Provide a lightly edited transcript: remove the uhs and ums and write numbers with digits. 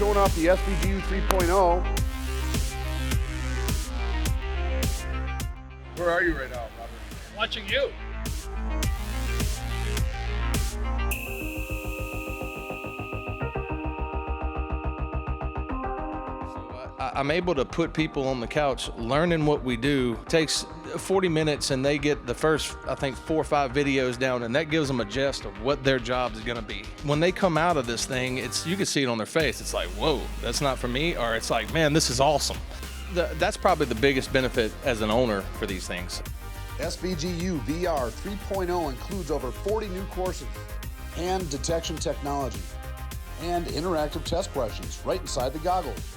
showing off the SVG U 3.0. Where are you right now, Robert? Watching you. I'm able to put people on the couch learning what we do. It takes 40 minutes and they get the first, I think, 4 or 5 videos down, and that gives them a gist of what their job is gonna be. When they come out of this thing, you can see it on their face. It's like, whoa, that's not for me, or it's like, man, this is awesome. That's probably the biggest benefit as an owner for these things. SVG U VR 3.0 includes over 40 new courses, hand detection technology, and interactive test questions right inside the goggles.